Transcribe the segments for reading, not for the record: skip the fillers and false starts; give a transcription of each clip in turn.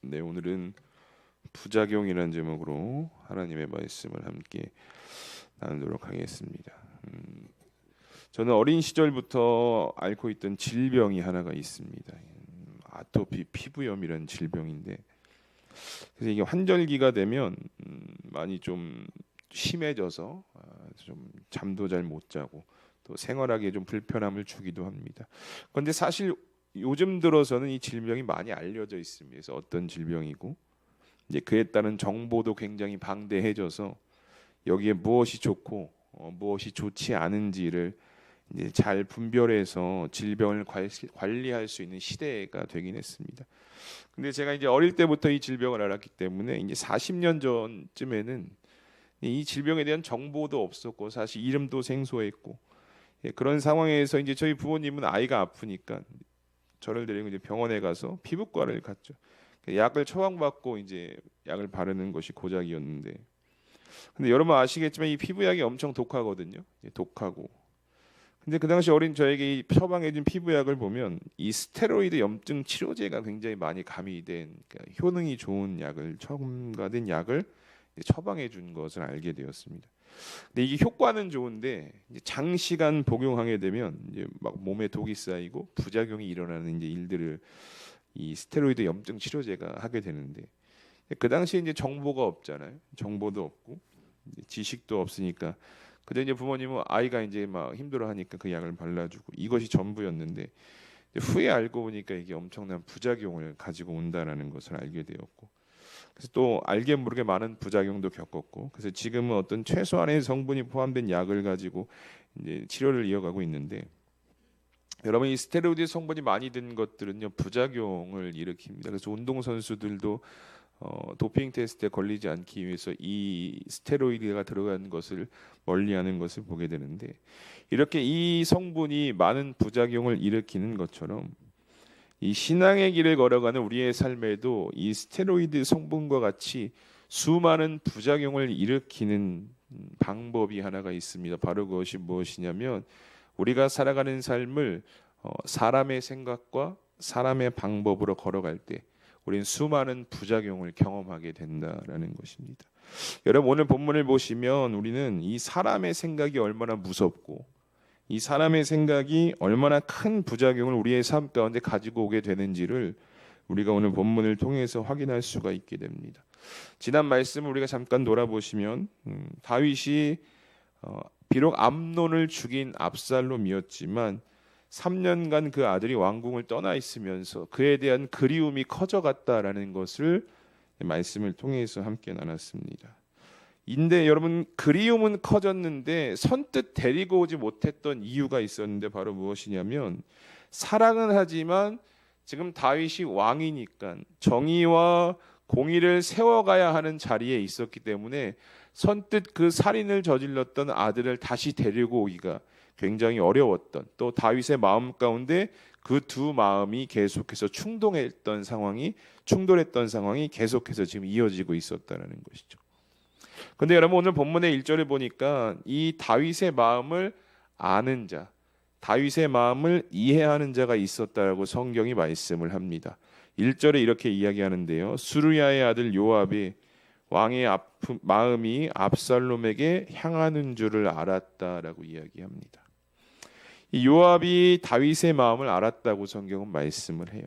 네, 오늘은 부작용이라는 제목으로 하나님의 말씀을 함께 나누도록 하겠습니다. 저는 어린 시절부터 앓고 있던 질병이 하나가 있습니다. 아토피 피부염이라는 질병인데, 그래서 이게 환절기가 되면 많이 좀 심해져서 좀 잠도 잘 못 자고 또 생활하기에 좀 불편함을 주기도 합니다. 그런데 사실 요즘 들어서는 이 질병이 많이 알려져 있습니다. 그래서 어떤 질병이고 이제 그에 따른 정보도 굉장히 방대해져서 여기에 무엇이 좋고 무엇이 좋지 않은지를 이제 잘 분별해서 질병을 관리할 수 있는 시대가 되긴 했습니다. 근데 제가 이제 어릴 때부터 이 질병을 알았기 때문에 이제 40년 전쯤에는 이 질병에 대한 정보도 없었고 사실 이름도 생소했고, 그런 상황에서 이제 저희 부모님은 아이가 아프니까 저를 데리고 이제 병원에 가서 피부과를 갔죠. 약을 처방받고 이제 약을 바르는 것이 고작이었는데, 근데 여러분 아시겠지만 이 피부약이 엄청 독하거든요. 독하고. 근데 그 당시 어린 저에게 이 처방해준 피부약을 보면 이 스테로이드 염증 치료제가 굉장히 많이 가미된, 그러니까 효능이 좋은 약을 첨가된 약을 처방해준 것을 알게 되었습니다. 근데 이게 효과는 좋은데 이제 장시간 복용하게 되면 이제 막 몸에 독이 쌓이고 부작용이 일어나는 이제 일들을 이 스테로이드 염증 치료제가 하게 되는데, 그 당시에 이제 정보가 없잖아요. 정보도 없고 이제 지식도 없으니까 그때 이제 부모님은 아이가 이제 막 힘들어하니까 그 약을 발라주고 이것이 전부였는데, 후에 알고 보니까 이게 엄청난 부작용을 가지고 온다라는 것을 알게 되었고, 그래서 또 알게 모르게 많은 부작용도 겪었고, 그래서 지금은 어떤 최소한의 성분이 포함된 약을 가지고 이제 치료를 이어가고 있는데, 여러분 이 스테로이드 성분이 많이 든 것들은요 부작용을 일으킵니다. 그래서 운동 선수들도 도핑 테스트에 걸리지 않기 위해서 이 스테로이드가 들어간 것을 멀리하는 것을 보게 되는데, 이렇게 이 성분이 많은 부작용을 일으키는 것처럼 이 신앙의 길을 걸어가는 우리의 삶에도 이 스테로이드 성분과 같이 수많은 부작용을 일으키는 방법이 하나가 있습니다. 바로 그것이 무엇이냐면, 우리가 살아가는 삶을 사람의 생각과 사람의 방법으로 걸어갈 때 우리는 수많은 부작용을 경험하게 된다라는 것입니다. 여러분 오늘 본문을 보시면 우리는 이 사람의 생각이 얼마나 무섭고 이 사람의 생각이 얼마나 큰 부작용을 우리의 삶 가운데 가지고 오게 되는지를 우리가 오늘 본문을 통해서 확인할 수가 있게 됩니다. 지난 말씀을 우리가 잠깐 돌아보시면 다윗이 비록 암논을 죽인 압살롬이었지만 3년간 그 아들이 왕궁을 떠나 있으면서 그에 대한 그리움이 커져갔다라는 것을 말씀을 통해서 함께 나눴습니다. 인데 여러분 그리움은 커졌는데 선뜻 데리고 오지 못했던 이유가 있었는데, 바로 무엇이냐면 사랑은 하지만 지금 다윗이 왕이니까 정의와 공의를 세워가야 하는 자리에 있었기 때문에 선뜻 그 살인을 저질렀던 아들을 다시 데리고 오기가 굉장히 어려웠던, 또 다윗의 마음 가운데 그 두 마음이 계속해서 충돌했던 상황이 계속해서 지금 이어지고 있었다는 것이죠. 그런데 여러분 오늘 본문의 1절을 보니까 이 다윗의 마음을 아는 자, 다윗의 마음을 이해하는 자가 있었다라고 성경이 말씀을 합니다. 1절에 이렇게 이야기하는데요. 수르야의 아들 요압이 왕의 마음이 압살롬에게 향하는 줄을 알았다라고 이야기합니다. 이 요압이 다윗의 마음을 알았다고 성경은 말씀을 해요.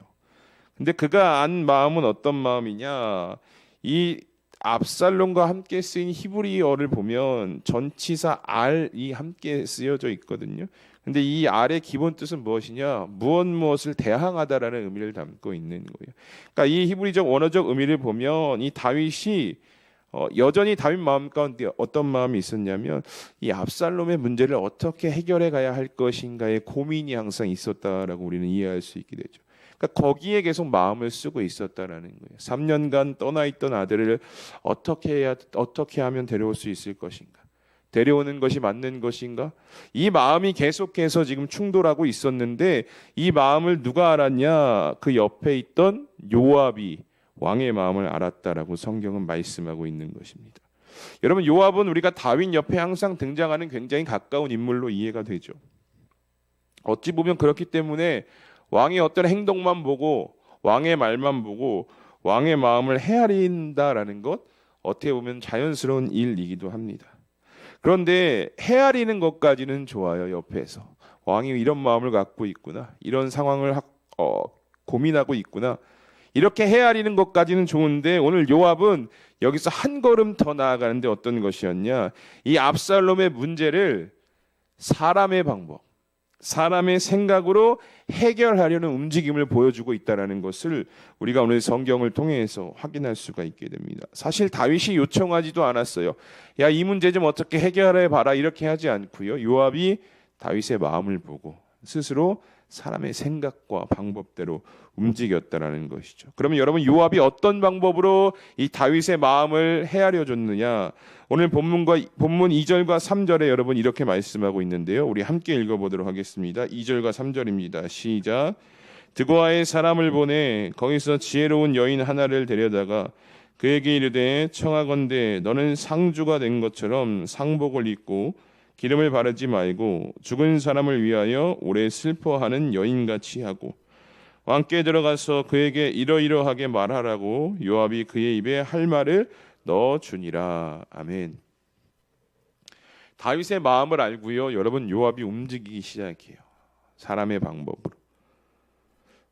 근데 그가 안 마음은 어떤 마음이냐? 이 압살롬과 함께 쓰인 히브리어를 보면 전치사 알이 함께 쓰여져 있거든요. 근데 이 알의 기본 뜻은 무엇이냐? 무엇을 대항하다라는 의미를 담고 있는 거예요. 그러니까 이 히브리적 원어적 의미를 보면 이 다윗이 여전히 다윗 마음 가운데 어떤 마음이 있었냐면 이 압살롬의 문제를 어떻게 해결해 가야 할 것인가의 고민이 항상 있었다라고 우리는 이해할 수 있게 되죠. 그러니까 거기에 계속 마음을 쓰고 있었다라는 거예요. 3년간 떠나 있던 아들을 어떻게 하면 데려올 수 있을 것인가? 데려오는 것이 맞는 것인가? 이 마음이 계속해서 지금 충돌하고 있었는데, 이 마음을 누가 알았냐? 그 옆에 있던 요압이 왕의 마음을 알았다라고 성경은 말씀하고 있는 것입니다. 여러분 요압은 우리가 다윗 옆에 항상 등장하는 굉장히 가까운 인물로 이해가 되죠. 어찌 보면 그렇기 때문에 왕의 어떤 행동만 보고 왕의 말만 보고 왕의 마음을 헤아린다라는 것 어떻게 보면 자연스러운 일이기도 합니다. 그런데 헤아리는 것까지는 좋아요. 옆에서 왕이 이런 마음을 갖고 있구나, 이런 상황을 고민하고 있구나, 이렇게 헤아리는 것까지는 좋은데 오늘 요압은 여기서 한 걸음 더 나아가는데 어떤 것이었냐? 이 압살롬의 문제를 사람의 방법, 사람의 생각으로 해결하려는 움직임을 보여주고 있다는 것을 우리가 오늘 성경을 통해서 확인할 수가 있게 됩니다. 사실 다윗이 요청하지도 않았어요. 야, 이 문제 좀 어떻게 해결해 봐라, 이렇게 하지 않고요. 요압이 다윗의 마음을 보고 스스로 사람의 생각과 방법대로 움직였다라는 것이죠. 그러면 여러분, 요압이 어떤 방법으로 이 다윗의 마음을 헤아려 줬느냐? 오늘 본문 2절과 3절에 여러분 이렇게 말씀하고 있는데요. 우리 함께 읽어보도록 하겠습니다. 2절과 3절입니다. 시작. 드고아의 사람을 보내 거기서 지혜로운 여인 하나를 데려다가 그에게 이르되 청하건대 너는 상주가 된 것처럼 상복을 입고 기름을 바르지 말고 죽은 사람을 위하여 오래 슬퍼하는 여인같이 하고 왕께 들어가서 그에게 이러이러하게 말하라고 요압이 그의 입에 할 말을 넣어주니라. 아멘. 다윗의 마음을 알고요, 여러분, 요압이 움직이기 시작해요. 사람의 방법으로.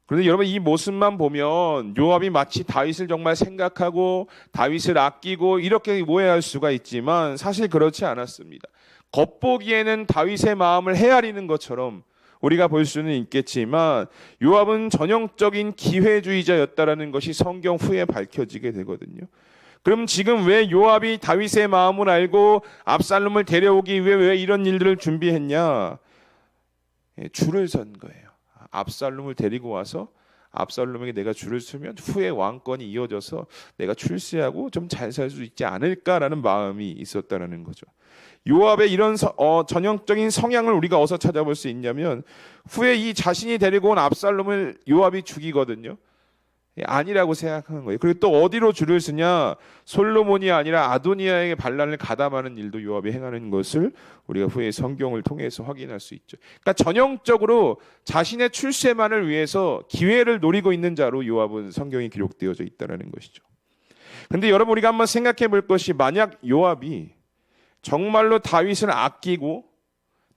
그런데 여러분, 이 모습만 보면 요압이 마치 다윗을 정말 생각하고 다윗을 아끼고 이렇게 오해할 수가 있지만 사실 그렇지 않았습니다. 겉보기에는 다윗의 마음을 헤아리는 것처럼 우리가 볼 수는 있겠지만 요압은 전형적인 기회주의자였다라는 것이 성경 후에 밝혀지게 되거든요. 그럼 지금 왜 요압이 다윗의 마음을 알고 압살롬을 데려오기 위해 왜 이런 일들을 준비했냐? 줄을 선 거예요. 압살롬을 데리고 와서 압살롬에게 내가 줄을 서면 후에 왕권이 이어져서 내가 출세하고 좀 잘 살 수 있지 않을까라는 마음이 있었다라는 거죠. 요압의 이런 전형적인 성향을 우리가 어디서 찾아볼 수 있냐면 후에 이 자신이 데리고 온 압살롬을 요압이 죽이거든요. 아니라고 생각하는 거예요. 그리고 또 어디로 줄을 서냐? 솔로몬이 아니라 아도니아에게 반란을 가담하는 일도 요압이 행하는 것을 우리가 후에 성경을 통해서 확인할 수 있죠. 그러니까 전형적으로 자신의 출세만을 위해서 기회를 노리고 있는 자로 요압은 성경에 기록되어져 있다는 것이죠. 그런데 여러분, 우리가 한번 생각해 볼 것이, 만약 요압이 정말로 다윗을 아끼고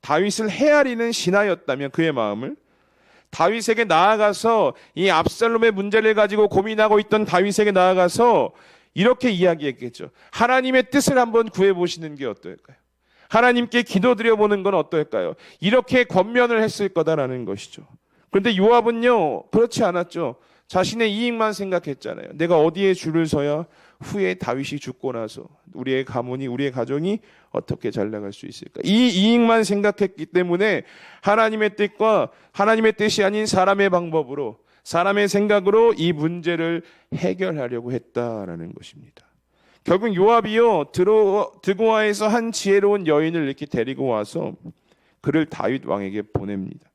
다윗을 헤아리는 신하였다면 그의 마음을 다윗에게 나아가서 이 압살롬의 문제를 가지고 고민하고 있던 다윗에게 나아가서 이렇게 이야기했겠죠. 하나님의 뜻을 한번 구해보시는 게 어떨까요? 하나님께 기도드려보는 건 어떨까요? 이렇게 권면을 했을 거다라는 것이죠. 그런데 요압은요, 그렇지 않았죠. 자신의 이익만 생각했잖아요. 내가 어디에 줄을 서야 후에 다윗이 죽고 나서 우리의 가문이, 우리의 가정이 어떻게 잘 나갈 수 있을까? 이 이익만 생각했기 때문에 하나님의 뜻과 하나님의 뜻이 아닌 사람의 방법으로, 사람의 생각으로 이 문제를 해결하려고 했다라는 것입니다. 결국 요압이요, 드고아에서 한 지혜로운 여인을 이렇게 데리고 와서 그를 다윗 왕에게 보냅니다.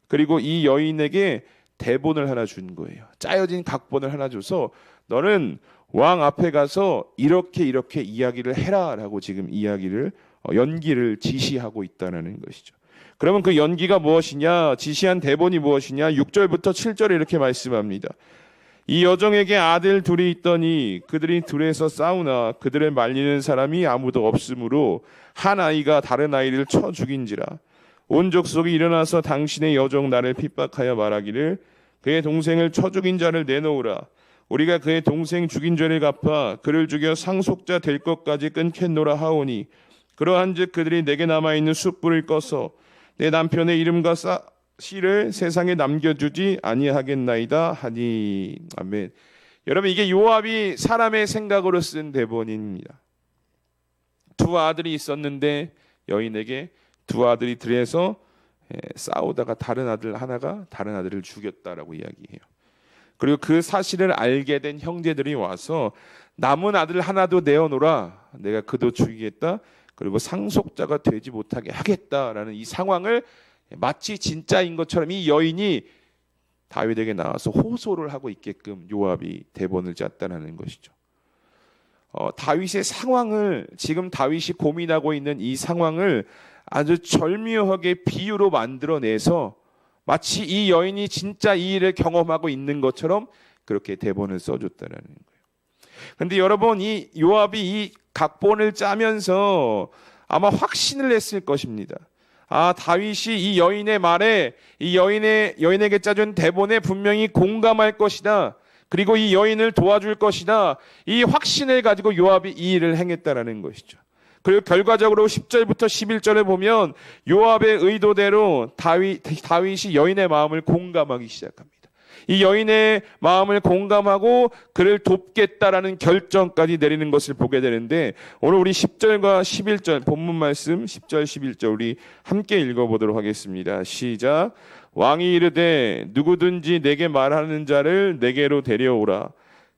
그리고 이 여인에게 대본을 하나 준 거예요. 짜여진 각본을 하나 줘서 너는 왕 앞에 가서 이렇게 이야기를 해라라고 지금 연기를 지시하고 있다는 것이죠. 그러면 그 연기가 무엇이냐? 지시한 대본이 무엇이냐? 6절부터 7절에 이렇게 말씀합니다. 이 여종에게 아들 둘이 있더니 그들이 둘에서 싸우나 그들을 말리는 사람이 아무도 없으므로 한 아이가 다른 아이를 쳐 죽인지라. 온 족속이 일어나서 당신의 여종 나를 핍박하여 말하기를 그의 동생을 쳐 죽인 자를 내놓으라. 우리가 그의 동생 죽인 죄를 갚아 그를 죽여 상속자 될 것까지 끊겠노라 하오니 그러한즉 그들이 내게 남아있는 숯불을 꺼서 내 남편의 이름과 씨를 세상에 남겨주지 아니하겠나이다 하니. 아멘. 여러분, 이게 요압이 사람의 생각으로 쓴 대본입니다. 두 아들이 있었는데 여인에게 두 아들이 들에서 싸우다가 다른 아들 하나가 다른 아들을 죽였다라고 이야기해요. 그리고 그 사실을 알게 된 형제들이 와서 남은 아들 하나도 내어놓으라. 내가 그도 죽이겠다. 그리고 상속자가 되지 못하게 하겠다라는 이 상황을 마치 진짜인 것처럼 이 여인이 다윗에게 나와서 호소를 하고 있게끔 요압이 대본을 짰다는 것이죠. 다윗의 상황을, 지금 다윗이 고민하고 있는 이 상황을 아주 절묘하게 비유로 만들어내서 마치 이 여인이 진짜 이 일을 경험하고 있는 것처럼 그렇게 대본을 써줬다라는 거예요. 근데 여러분, 이 요압이 이 각본을 짜면서 아마 확신을 했을 것입니다. 아, 다윗이 이 여인의 말에, 이 여인에게 짜준 대본에 분명히 공감할 것이다. 그리고 이 여인을 도와줄 것이다. 이 확신을 가지고 요압이 이 일을 행했다라는 것이죠. 그리고 결과적으로 10절부터 11절에 보면 요압의 의도대로 다윗이 여인의 마음을 공감하기 시작합니다. 이 여인의 마음을 공감하고 그를 돕겠다라는 결정까지 내리는 것을 보게 되는데, 오늘 우리 10절과 11절 본문 말씀 10절 11절 우리 함께 읽어보도록 하겠습니다. 시작. 왕이 이르되 누구든지 내게 말하는 자를 내게로 데려오라.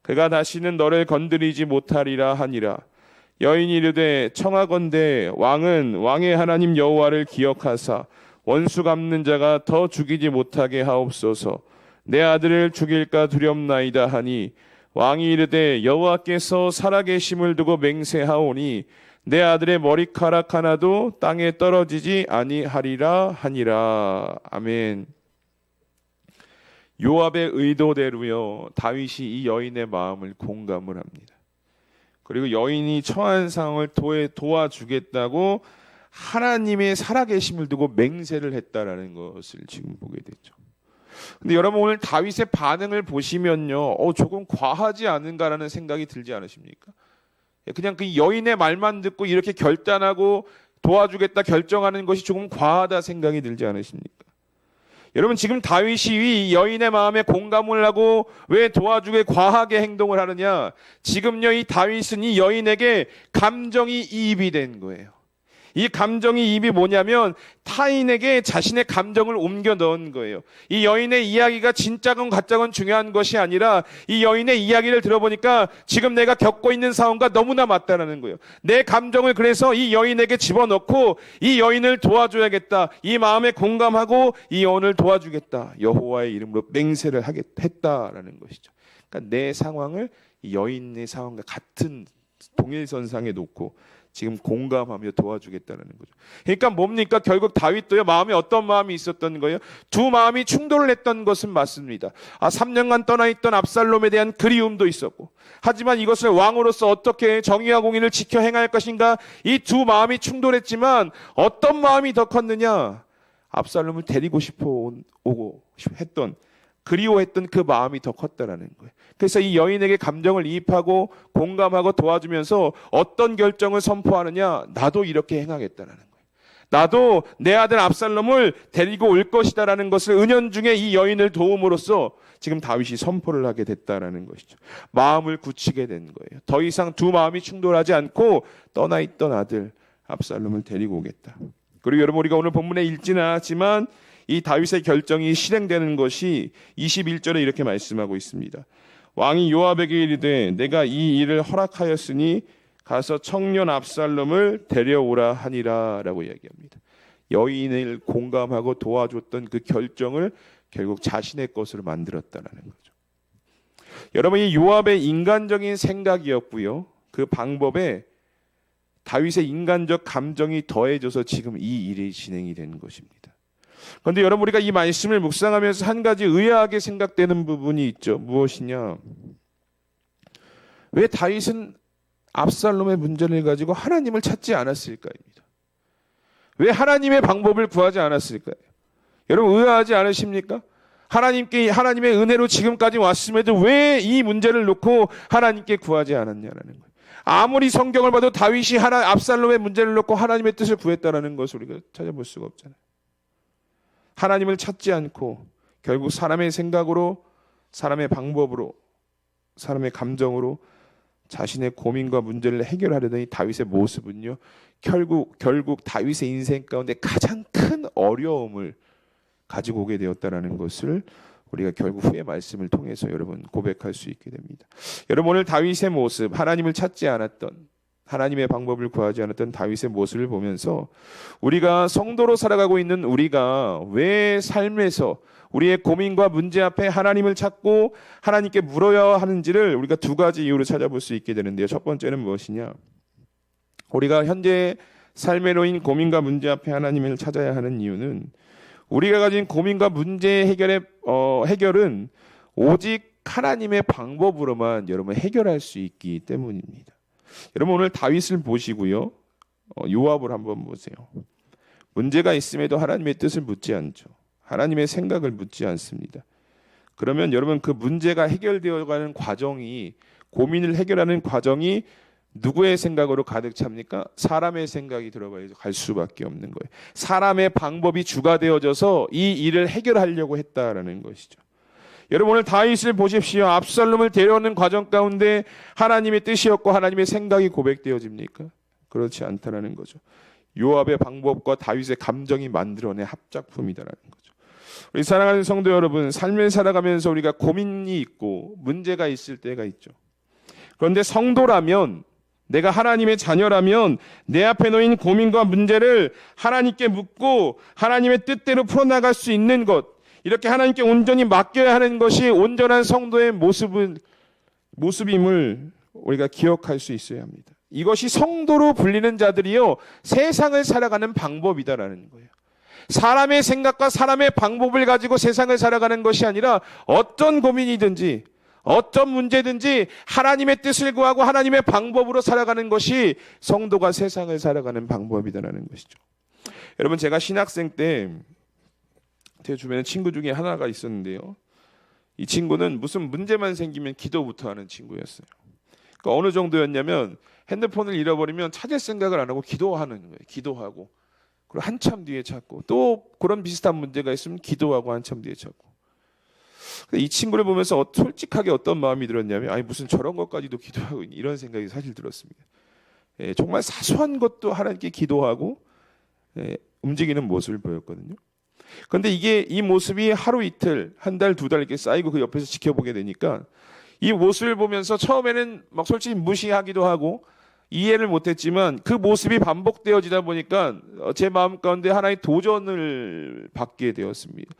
그가 다시는 너를 건드리지 못하리라 하니라. 여인이 이르되 청하건대 왕은 왕의 하나님 여호와를 기억하사 원수 갚는 자가 더 죽이지 못하게 하옵소서. 내 아들을 죽일까 두렵나이다 하니, 왕이 이르되 여호와께서 살아계심을 두고 맹세하오니 내 아들의 머리카락 하나도 땅에 떨어지지 아니하리라 하니라. 아멘. 요압의 의도대로요, 다윗이 이 여인의 마음을 공감을 합니다. 그리고 여인이 처한 상황을 도와주겠다고 하나님의 살아계심을 두고 맹세를 했다라는 것을 지금 보게 되죠. 근데 여러분, 오늘 다윗의 반응을 보시면요, 조금 과하지 않은가라는 생각이 들지 않으십니까? 그냥 그 여인의 말만 듣고 이렇게 결단하고 도와주겠다 결정하는 것이 조금 과하다 생각이 들지 않으십니까? 여러분, 지금 다윗이 이 여인의 마음에 공감을 하고 왜 도와주게 과하게 행동을 하느냐? 지금요, 이 다윗은 이 여인에게 감정이 이입이 된 거예요. 이 감정이 이입이 뭐냐면 타인에게 자신의 감정을 옮겨 넣은 거예요. 이 여인의 이야기가 진짜건 가짜건 중요한 것이 아니라 이 여인의 이야기를 들어보니까 지금 내가 겪고 있는 상황과 너무나 맞다라는 거예요. 내 감정을 그래서 이 여인에게 집어넣고 이 여인을 도와줘야겠다. 이 마음에 공감하고 이 여인을 도와주겠다. 여호와의 이름으로 맹세를 했다라는 것이죠. 그러니까 내 상황을 이 여인의 상황과 같은 동일선상에 놓고 지금 공감하며 도와주겠다는 거죠. 그러니까 뭡니까? 결국 다윗도요, 마음에 어떤 마음이 있었던 거예요? 두 마음이 충돌을 했던 것은 맞습니다. 3년간 떠나 있던 압살롬에 대한 그리움도 있었고, 하지만 이것을 왕으로서 어떻게 정의와 공의를 지켜 행할 것인가, 이 두 마음이 충돌했지만 어떤 마음이 더 컸느냐? 압살롬을 데리고 오고 했던, 그리워했던 그 마음이 더 컸다라는 거예요. 그래서 이 여인에게 감정을 이입하고 공감하고 도와주면서 어떤 결정을 선포하느냐? 나도 이렇게 행하겠다라는 거예요. 나도 내 아들 압살롬을 데리고 올 것이다라는 것을 은연중에 이 여인을 도움으로써 지금 다윗이 선포를 하게 됐다라는 것이죠. 마음을 굳히게 된 거예요. 더 이상 두 마음이 충돌하지 않고 떠나 있던 아들 압살롬을 데리고 오겠다. 그리고 여러분, 우리가 오늘 본문에 읽지는 않았지만 이 다윗의 결정이 실행되는 것이 21절에 이렇게 말씀하고 있습니다. 왕이 요압에게 이르되 내가 이 일을 허락하였으니 가서 청년 압살롬을 데려오라 하니라 라고 이야기합니다. 여인을 공감하고 도와줬던 그 결정을 결국 자신의 것으로 만들었다는 거죠. 여러분, 이 요압의 인간적인 생각이었고요, 그 방법에 다윗의 인간적 감정이 더해져서 지금 이 일이 진행이 되는 것입니다. 그런데 여러분, 우리가 이 말씀을 묵상하면서 한 가지 의아하게 생각되는 부분이 있죠. 무엇이냐? 왜 다윗은 압살롬의 문제를 가지고 하나님을 찾지 않았을까입니다. 왜 하나님의 방법을 구하지 않았을까요? 여러분, 의아하지 않으십니까? 하나님의 은혜로 지금까지 왔음에도 왜 이 문제를 놓고 하나님께 구하지 않았냐라는 거예요. 아무리 성경을 봐도 다윗이 압살롬의 문제를 놓고 하나님의 뜻을 구했다라는 것을 우리가 찾아볼 수가 없잖아요. 하나님을 찾지 않고 결국 사람의 생각으로, 사람의 방법으로, 사람의 감정으로 자신의 고민과 문제를 해결하려던 이 다윗의 모습은요, 결국 다윗의 인생 가운데 가장 큰 어려움을 가지고 오게 되었다라는 것을 우리가 결국 후의 말씀을 통해서 여러분 고백할 수 있게 됩니다. 여러분, 오늘 다윗의 모습, 하나님을 찾지 않았던, 하나님의 방법을 구하지 않았던 다윗의 모습을 보면서 우리가 성도로 살아가고 있는 우리가 왜 삶에서 우리의 고민과 문제 앞에 하나님을 찾고 하나님께 물어야 하는지를 우리가 두 가지 이유로 찾아볼 수 있게 되는데요. 첫 번째는 무엇이냐? 우리가 현재 삶에 놓인 고민과 문제 앞에 하나님을 찾아야 하는 이유는 우리가 가진 고민과 문제 해결은 오직 하나님의 방법으로만 여러분 해결할 수 있기 때문입니다. 여러분 오늘 다윗을 보시고요. 요압을 한번 보세요. 문제가 있음에도 하나님의 뜻을 묻지 않죠. 하나님의 생각을 묻지 않습니다. 그러면 여러분 그 문제가 해결되어가는 과정이, 고민을 해결하는 과정이 누구의 생각으로 가득 찹니까? 사람의 생각이 들어가서 갈 수밖에 없는 거예요. 사람의 방법이 주가 되어져서 이 일을 해결하려고 했다라는 것이죠. 여러분 오늘 다윗을 보십시오. 압살롬을 데려오는 과정 가운데 하나님의 뜻이었고 하나님의 생각이 고백되어집니까? 그렇지 않다라는 거죠. 요압의 방법과 다윗의 감정이 만들어낸 합작품이다라는 거죠. 우리 사랑하는 성도 여러분, 삶을 살아가면서 우리가 고민이 있고 문제가 있을 때가 있죠. 그런데 성도라면, 내가 하나님의 자녀라면 내 앞에 놓인 고민과 문제를 하나님께 묻고 하나님의 뜻대로 풀어나갈 수 있는 것, 이렇게 하나님께 온전히 맡겨야 하는 것이 온전한 성도의 모습임을 우리가 기억할 수 있어야 합니다. 이것이 성도로 불리는 자들이요, 세상을 살아가는 방법이다라는 거예요. 사람의 생각과 사람의 방법을 가지고 세상을 살아가는 것이 아니라 어떤 고민이든지 어떤 문제든지 하나님의 뜻을 구하고 하나님의 방법으로 살아가는 것이 성도가 세상을 살아가는 방법이다라는 것이죠. 여러분 제가 신학생 때 제 주변에 친구 중에 하나가 있었는데요. 이 친구는 무슨 문제만 생기면 기도부터 하는 친구였어요. 그러니까 어느 정도였냐면 핸드폰을 잃어버리면 찾을 생각을 안 하고 기도하는 거예요. 기도하고 그리고 한참 뒤에 찾고, 또 그런 비슷한 문제가 있으면 기도하고 한참 뒤에 찾고. 이 친구를 보면서 솔직하게 어떤 마음이 들었냐면, 아니 무슨 저런 것까지도 기도하고 있니? 이런 생각이 사실 들었습니다. 정말 사소한 것도 하나님께 기도하고 움직이는 모습을 보였거든요. 그런데 이 모습이 하루 이틀, 한 달, 두 달 이렇게 쌓이고 그 옆에서 지켜보게 되니까 이 모습을 보면서 처음에는 막 솔직히 무시하기도 하고 이해를 못했지만 그 모습이 반복되어지다 보니까 제 마음 가운데 하나의 도전을 받게 되었습니다.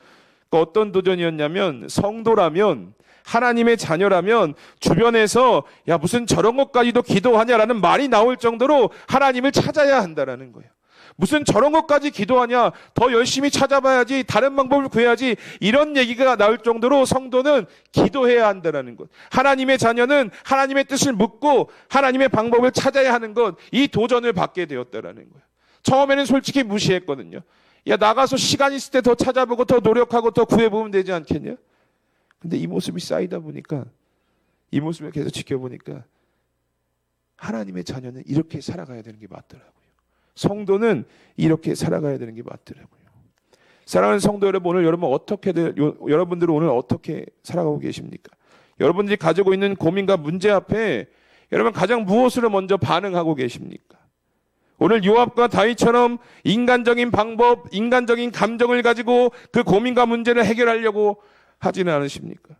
그러니까 어떤 도전이었냐면, 성도라면, 하나님의 자녀라면 주변에서 야 무슨 저런 것까지도 기도하냐라는 말이 나올 정도로 하나님을 찾아야 한다라는 거예요. 무슨 저런 것까지 기도하냐, 더 열심히 찾아봐야지, 다른 방법을 구해야지, 이런 얘기가 나올 정도로 성도는 기도해야 한다는 것, 하나님의 자녀는 하나님의 뜻을 묻고 하나님의 방법을 찾아야 하는 것, 이 도전을 받게 되었다는 거예요. 처음에는 솔직히 무시했거든요. 야 나가서 시간 있을 때 더 찾아보고 더 노력하고 더 구해보면 되지 않겠냐. 근데 이 모습이 쌓이다 보니까, 이 모습을 계속 지켜보니까 하나님의 자녀는 이렇게 살아가야 되는 게 맞더라고요. 성도는 이렇게 살아가야 되는 게 맞더라고요. 사랑하는 성도 여러분, 오늘 여러분들은 오늘 어떻게 살아가고 계십니까? 여러분들이 가지고 있는 고민과 문제 앞에 여러분 가장 무엇으로 먼저 반응하고 계십니까? 오늘 요압과 다윗처럼 인간적인 방법, 인간적인 감정을 가지고 그 고민과 문제를 해결하려고 하지는 않으십니까?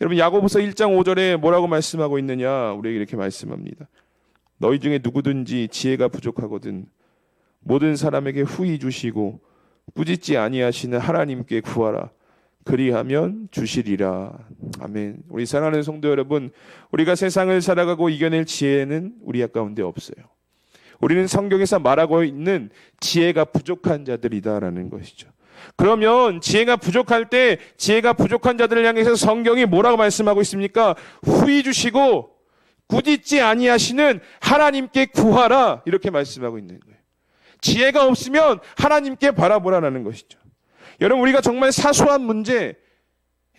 여러분 야고보서 1장 5절에 뭐라고 말씀하고 있느냐? 우리에게 이렇게 말씀합니다. 너희 중에 누구든지 지혜가 부족하거든 모든 사람에게 후히 주시고 꾸짖지 아니하시는 하나님께 구하라. 그리하면 주시리라. 아멘. 우리 사랑하는 성도 여러분, 우리가 세상을 살아가고 이겨낼 지혜는 우리 가운데 없어요. 우리는 성경에서 말하고 있는 지혜가 부족한 자들이다라는 것이죠. 그러면 지혜가 부족할 때 지혜가 부족한 자들을 향해서 성경이 뭐라고 말씀하고 있습니까? 후히 주시고 꾸짖지 아니하시는 하나님께 구하라, 이렇게 말씀하고 있는 거예요. 지혜가 없으면 하나님께 바라보라는 것이죠. 여러분 우리가 정말 사소한 문제,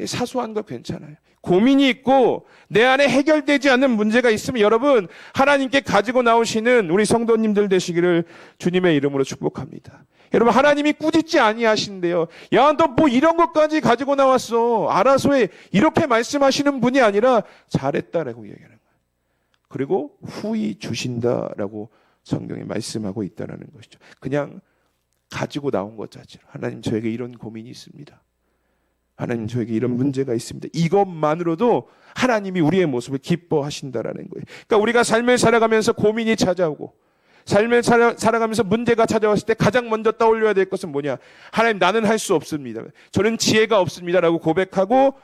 사소한 거 괜찮아요. 고민이 있고 내 안에 해결되지 않는 문제가 있으면 여러분 하나님께 가지고 나오시는 우리 성도님들 되시기를 주님의 이름으로 축복합니다. 여러분 하나님이 꾸짖지 아니하신대요. 야 너 뭐 이런 것까지 가지고 나왔어, 알아서 해, 이렇게 말씀하시는 분이 아니라 잘했다라고 얘기하는 거예요. 그리고 후히 주신다라고 성경에 말씀하고 있다는 것이죠. 그냥 가지고 나온 것 자체로 하나님 저에게 이런 고민이 있습니다, 하나님 저에게 이런 문제가 있습니다, 이것만으로도 하나님이 우리의 모습을 기뻐하신다라는 거예요. 그러니까 우리가 삶을 살아가면서 고민이 찾아오고 삶을 살아가면서 문제가 찾아왔을 때 가장 먼저 떠올려야 될 것은 뭐냐? 하나님 나는 할 수 없습니다, 저는 지혜가 없습니다라고 고백하고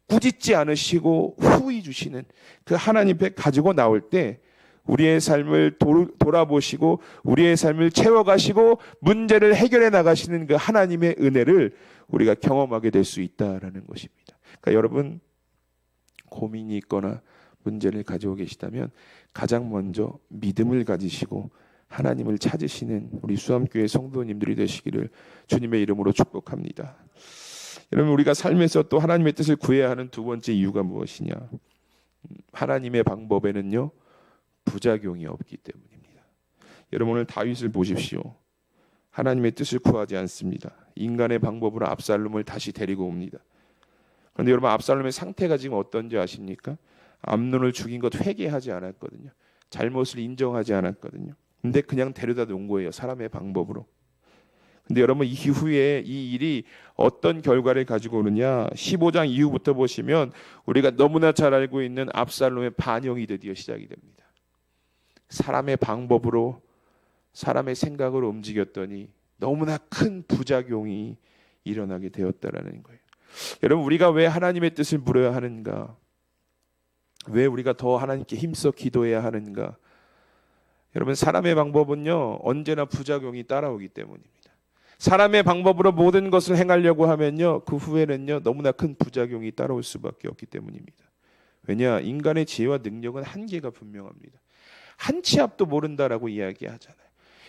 꾸짖지 않으시고 후히 주시는 그 하나님 앞에 가지고 나올 때 우리의 삶을 돌아보시고 우리의 삶을 채워가시고 문제를 해결해 나가시는 그 하나님의 은혜를 우리가 경험하게 될 수 있다라는 것입니다. 그러니까 여러분 고민이 있거나 문제를 가지고 계시다면 가장 먼저 믿음을 가지시고 하나님을 찾으시는 우리 수암교회 성도님들이 되시기를 주님의 이름으로 축복합니다. 여러분, 우리가 삶에서 또 하나님의 뜻을 구해야 하는 두 번째 이유가 무엇이냐? 하나님의 방법에는요 부작용이 없기 때문입니다. 여러분, 오늘 다윗을 보십시오. 하나님의 뜻을 구하지 않습니다. 인간의 방법으로 압살롬을 다시 데리고 옵니다. 그런데 여러분, 압살롬의 상태가 지금 어떤지 아십니까? 암논을 죽인 것 회개하지 않았거든요. 잘못을 인정하지 않았거든요. 근데 그냥 데려다 놓은 거예요. 사람의 방법으로. 근데 여러분, 이후에 이 일이 어떤 결과를 가지고 오느냐? 15장 이후부터 보시면 우리가 너무나 잘 알고 있는 압살롬의 반영이 드디어 시작이 됩니다. 사람의 방법으로, 사람의 생각으로 움직였더니 너무나 큰 부작용이 일어나게 되었다라는 거예요. 여러분, 우리가 왜 하나님의 뜻을 물어야 하는가? 왜 우리가 더 하나님께 힘써 기도해야 하는가? 여러분, 사람의 방법은요 언제나 부작용이 따라오기 때문입니다. 사람의 방법으로 모든 것을 행하려고 하면요 그 후에는요 너무나 큰 부작용이 따라올 수밖에 없기 때문입니다. 왜냐? 인간의 지혜와 능력은 한계가 분명합니다. 한 치 앞도 모른다라고 이야기하잖아요.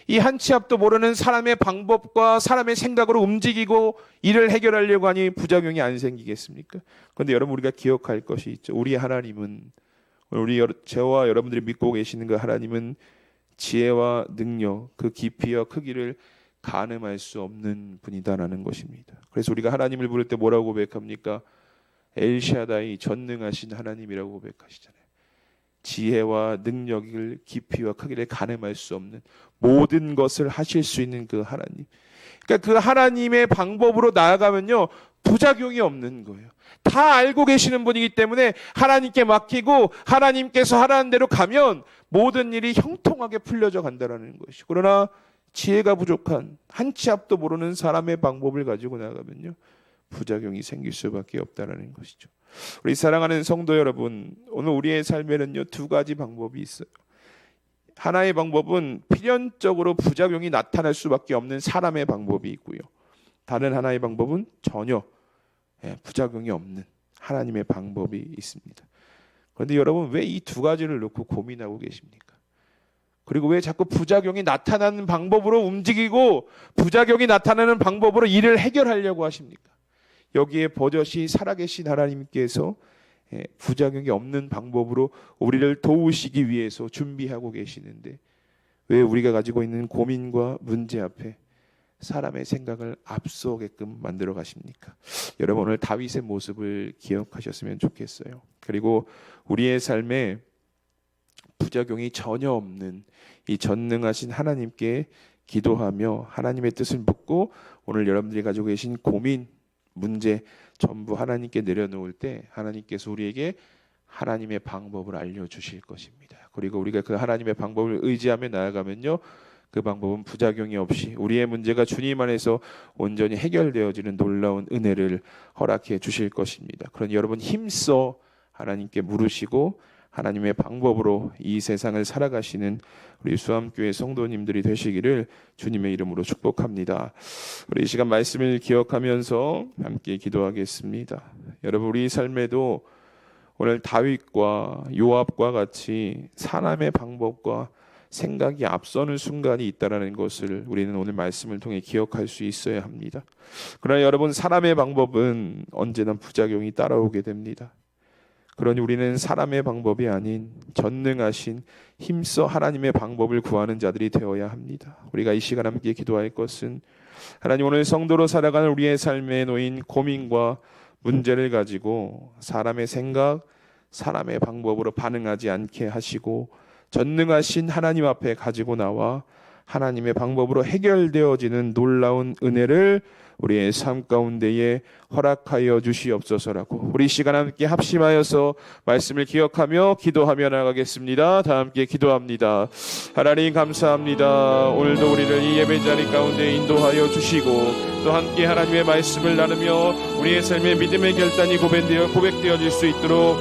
이 한 치 앞도 모르는 사람의 방법과 사람의 생각으로 움직이고 일을 해결하려고 하니 부작용이 안 생기겠습니까? 그런데 여러분, 우리가 기억할 것이 있죠. 우리 하나님은, 저와 여러분들이 믿고 계시는 그 하나님은 지혜와 능력, 그 깊이와 크기를 가늠할 수 없는 분이다라는 것입니다. 그래서 우리가 하나님을 부를 때 뭐라고 고백합니까? 엘샤다이, 전능하신 하나님이라고 고백하시잖아요. 지혜와 능력을, 깊이와 크기를 가늠할 수 없는 모든 것을 하실 수 있는 그 하나님. 그러니까 그 하나님의 방법으로 나아가면요 부작용이 없는 거예요. 다 알고 계시는 분이기 때문에 하나님께 맡기고 하나님께서 하라는 대로 가면 모든 일이 형통하게 풀려져 간다는 것이죠. 그러나 지혜가 부족한, 한 치 앞도 모르는 사람의 방법을 가지고 나가면요 부작용이 생길 수밖에 없다는 것이죠. 우리 사랑하는 성도 여러분, 오늘 우리의 삶에는요 두 가지 방법이 있어요. 하나의 방법은 필연적으로 부작용이 나타날 수밖에 없는 사람의 방법이 있고요. 다른 하나의 방법은 전혀 부작용이 없는 하나님의 방법이 있습니다. 그런데 여러분, 왜 이 두 가지를 놓고 고민하고 계십니까? 그리고 왜 자꾸 부작용이 나타나는 방법으로 움직이고 부작용이 나타나는 방법으로 일을 해결하려고 하십니까? 여기에 버젓이 살아계신 하나님께서 부작용이 없는 방법으로 우리를 도우시기 위해서 준비하고 계시는데 왜 우리가 가지고 있는 고민과 문제 앞에 사람의 생각을 앞서게끔 만들어 가십니까? 여러분, 오늘 다윗의 모습을 기억하셨으면 좋겠어요. 그리고 우리의 삶에 부작용이 전혀 없는 이 전능하신 하나님께 기도하며 하나님의 뜻을 묻고 오늘 여러분들이 가지고 계신 고민, 문제 전부 하나님께 내려놓을 때 하나님께서 우리에게 하나님의 방법을 알려주실 것입니다. 그리고 우리가 그 하나님의 방법을 의지하며 나아가면요 그 방법은 부작용이 없이 우리의 문제가 주님 안에서 온전히 해결되어지는 놀라운 은혜를 허락해 주실 것입니다. 그러니 여러분, 힘써 하나님께 물으시고 하나님의 방법으로 이 세상을 살아가시는 우리 수암교회 성도님들이 되시기를 주님의 이름으로 축복합니다. 우리 이 시간 말씀을 기억하면서 함께 기도하겠습니다. 여러분, 우리 삶에도 오늘 다윗과 요압과 같이 사람의 방법과 생각이 앞서는 순간이 있다는 것을 우리는 오늘 말씀을 통해 기억할 수 있어야 합니다. 그러나 여러분, 사람의 방법은 언제나 부작용이 따라오게 됩니다. 그러니 우리는 사람의 방법이 아닌 전능하신 힘써 하나님의 방법을 구하는 자들이 되어야 합니다. 우리가 이 시간 함께 기도할 것은 하나님, 오늘 성도로 살아가는 우리의 삶에 놓인 고민과 문제를 가지고 사람의 생각, 사람의 방법으로 반응하지 않게 하시고 전능하신 하나님 앞에 가지고 나와 하나님의 방법으로 해결되어지는 놀라운 은혜를 우리의 삶 가운데에 허락하여 주시옵소서라고 우리 시간 함께 합심하여서 말씀을 기억하며 기도하며 나가겠습니다. 다 함께 기도합니다. 하나님, 감사합니다. 오늘도 우리를 이 예배 자리 가운데 인도하여 주시고 또 함께 하나님의 말씀을 나누며 우리의 삶의 믿음의 결단이 고백되어질 수 있도록